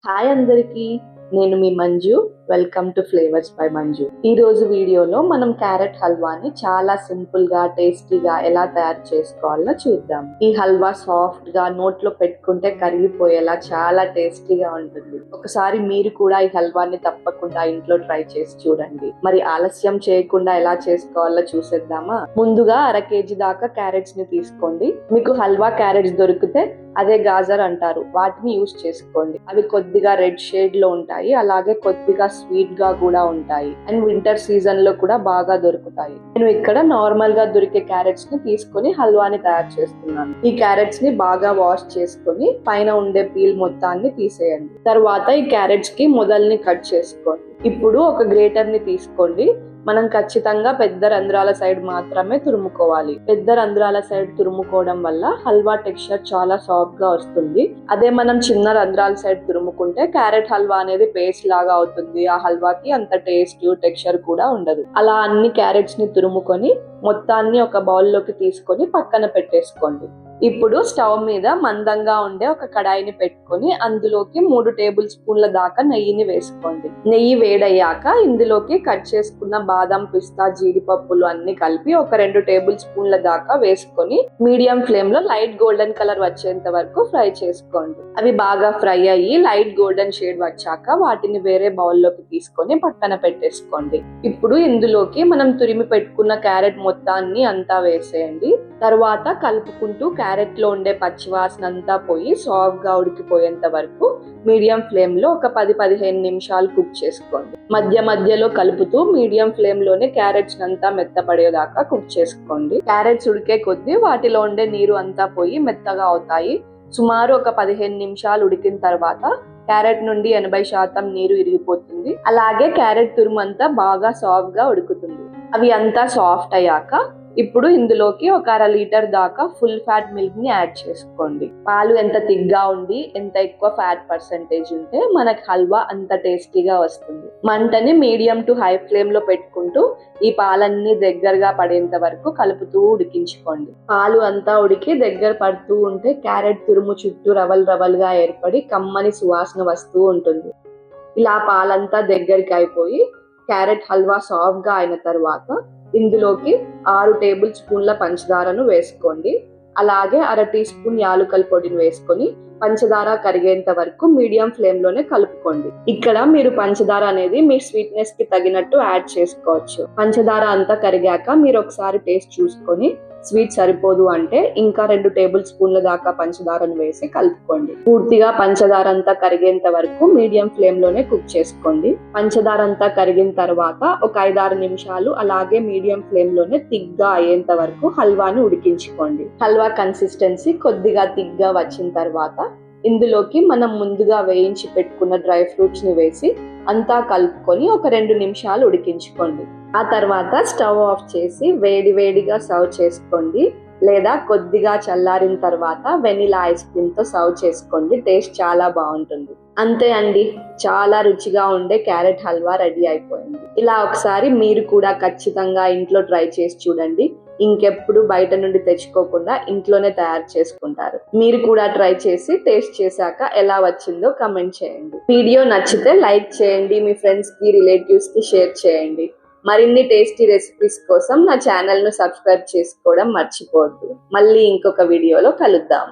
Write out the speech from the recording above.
Hi అందరికి, నేను మీ Manju. Welcome to flavours by Manju. ఈ రోజు వీడియోలో మనం క్యారెట్ హల్వాని చాలా సింపుల్ గా టేస్టీగా ఎలా తయారు చేసుకోవాలో చూద్దాం. ఈ హల్వా సాఫ్ట్ గా నోట్లో పెట్టుకుంటే కరిగిపోయేలా చాలా టేస్టీగా ఉంటుంది. ఒకసారి మీరు కూడా ఈ హల్వాని తప్పకుండా ఇంట్లో ట్రై చేసి చూడండి. మరి ఆలస్యం చేయకుండా ఎలా చేసుకోవాలో చూసేద్దామా. ముందుగా 1/2 kg దాకా క్యారెట్స్ ని తీసుకోండి. మీకు హల్వా క్యారెట్స్ దొరికితే అదే గాజర్ అంటారు, వాటిని యూస్ చేసుకోండి. అవి కొద్దిగా రెడ్ షేడ్ లో ఉంటాయి, అలాగే కొద్దిగా స్వీట్ గా కూడా ఉంటాయి. అండ్ వింటర్ సీజన్ లో కూడా బాగా దొరుకుతాయి. నేను ఇక్కడ నార్మల్ గా దొరికే క్యారెట్స్ ని తీసుకొని హల్వాని తయారు చేస్తున్నాను. ఈ క్యారెట్స్ ని బాగా వాష్ చేసుకొని పైన ఉండే పీల్ మొత్తాన్ని తీసేయండి. తర్వాత ఈ క్యారెట్స్ కి మొదల్ని కట్ చేసుకోండి. ఇప్పుడు ఒక గ్రేటర్ ని తీసుకోండి. మనం ఖచ్చితంగా పెద్ద రంధ్రాల సైడ్ మాత్రమే తురుముకోవాలి. పెద్ద రంధ్రాల సైడ్ తురుముకోవడం వల్ల హల్వా టెక్స్చర్ చాలా సాఫ్ట్ గా వస్తుంది. అదే మనం చిన్న రంధ్రాల సైడ్ తురుముకుంటే క్యారెట్ హల్వా అనేది పేస్ట్ లాగా అవుతుంది. ఆ హల్వాకి అంత టేస్ట్ టెక్స్చర్ కూడా ఉండదు. అలా అన్ని క్యారెట్స్ ని తురుముకొని మొత్తాన్ని ఒక బౌల్లోకి తీసుకొని పక్కన పెట్టేసుకోండి. ఇప్పుడు స్టవ్ మీద మందంగా ఉండే ఒక కడాయిని పెట్టుకొని అందులోకి 3 టేబుల్ స్పూన్ల దాకా నెయ్యిని వేసుకోండి. నెయ్యి వేడయ్యాక ఇందులోకి కట్ చేసుకున్న బాదం, పిస్తా, జీడిపప్పులు అన్ని కలిపి ఒక 2 టేబుల్ స్పూన్ల దాకా వేసుకొని మీడియం ఫ్లేమ్ లో లైట్ గోల్డెన్ కలర్ వచ్చేంత వరకు ఫ్రై చేసుకోండి. అవి బాగా ఫ్రై అయ్యి లైట్ గోల్డెన్ షేడ్ వచ్చాక వాటిని వేరే బౌల్లోకి తీసుకొని పక్కన పెట్టేసుకోండి. ఇప్పుడు ఇందులోకి మనం తురిమి పెట్టుకున్న క్యారెట్ మొత్తాన్ని అంతా వేసేయండి. తర్వాత కలుపుకుంటూ క్యారెట్ లో ఉండే పచ్చివాసన అంతా పోయి సాఫ్ట్ గా ఉడికిపోయేంత వరకు మీడియం ఫ్లేమ్ లో ఒక 10-15 నిమిషాలు కుక్ చేసుకోండి. మధ్య మధ్యలో కలుపుతూ మీడియం ఫ్లేమ్ లోనే క్యారెట్స్ అంతా మెత్తపడేదాకా కుక్ చేసుకోండి. క్యారెట్స్ ఉడికే కొద్దీ వాటిలో ఉండే నీరు అంతా పోయి మెత్తగా అవుతాయి. సుమారు ఒక 15 నిమిషాలు ఉడికిన తర్వాత క్యారెట్ నుండి 80% నీరు ఇరిగిపోతుంది. అలాగే క్యారెట్ తురుము అంతా బాగా సాఫ్ట్ గా ఉడుకుతుంది. అవి అంతా సాఫ్ట్ అయ్యాక ఇప్పుడు ఇందులోకి ఒక 1/2 లీటర్ దాకా ఫుల్ ఫ్యాట్ మిల్క్ ని యాడ్ చేసుకోండి. పాలు ఎంత థిక్గా ఉండి ఎంత ఎక్కువ ఫ్యాట్ పర్సెంటేజ్ ఉంటే మనకి హల్వా అంత టేస్టీగా వస్తుంది. మంటని మీడియం టు హై ఫ్లేమ్ లో పెట్టుకుంటూ ఈ పాలన్నీ దగ్గరగా పడేంత వరకు కలుపుతూ ఉడికించుకోండి. పాలు అంతా ఉడికి దగ్గర పడుతూ ఉంటే క్యారెట్ తురుము చుట్టూ రవల్ రవల్గా ఏర్పడి కమ్మని సువాసన వస్తూ ఉంటుంది. ఇలా పాలంతా దగ్గరికి అయిపోయి క్యారెట్ హల్వా సాఫ్ట్ గా అయిన తర్వాత ఇందులోకి 6 టేబుల్ స్పూన్ల పంచదారను వేసుకోండి. అలాగే 1/2 టీ స్పూన్ యాలకుల పొడిని వేసుకొని పంచదార కరిగేంత వరకు మీడియం ఫ్లేమ్ లోనే కలుపుకోండి. ఇక్కడ మీరు పంచదార అనేది మీ స్వీట్నెస్ కి తగినట్టు యాడ్ చేసుకోవచ్చు. పంచదార అంతా కరిగాక మీరు ఒకసారి టేస్ట్ చూసుకొని స్వీట్ సరిపోదు అంటే ఇంకా 2 టేబుల్ స్పూన్ల దాకా పంచదారను వేసి కలుపుకోండి. పూర్తిగా పంచదార అంతా కరిగేంత వరకు మీడియం ఫ్లేమ్ లోనే కుక్ చేసుకోండి. పంచదార అంతా కరిగిన తర్వాత ఒక 5-6 నిమిషాలు అలాగే మీడియం ఫ్లేమ్ లోనే థిక్గా అయ్యేంత వరకు హల్వాని ఉడికించుకోండి. హల్వా కన్సిస్టెన్సీ కొద్దిగా థిక్గా వచ్చిన తర్వాత ఇందులోకి మనం ముందుగా వేయించి పెట్టుకున్న డ్రై ఫ్రూట్స్ ని వేసి అంతా కలుపుకొని ఒక 2 నిమిషాలు ఉడికించుకోండి. ఆ తర్వాత స్టవ్ ఆఫ్ చేసి వేడిగా సర్వ్ చేసుకోండి. లేదా కొద్దిగా చల్లారిన తర్వాత వెనిలా ఐస్ క్రీమ్ తో సర్వ్ చేసుకోండి. టేస్ట్ చాలా బాగుంటుంది. అంతే అండి, చాలా రుచిగా ఉండే క్యారెట్ హల్వా రెడీ అయిపోయింది. ఇలా ఒకసారి మీరు కూడా ఖచ్చితంగా ఇంట్లో ట్రై చేసి చూడండి. ఇంకెప్పుడు బయట నుండి తెచ్చుకోకుండా ఇంట్లోనే తయారు చేసుకుంటారు. మీరు కూడా ట్రై చేసి టేస్ట్ చేశాక ఎలా వచ్చిందో కమెంట్ చేయండి. వీడియో నచ్చితే లైక్ చేయండి, మీ ఫ్రెండ్స్ కి, రిలేటివ్స్ కి షేర్ చేయండి. మరిన్ని టేస్టీ రెసిపీస్ కోసం నా ఛానల్ ను సబ్స్క్రైబ్ చేసుకోవడం మర్చిపోవద్దు. మళ్ళీ ఇంకొక వీడియోలో కలుద్దాం.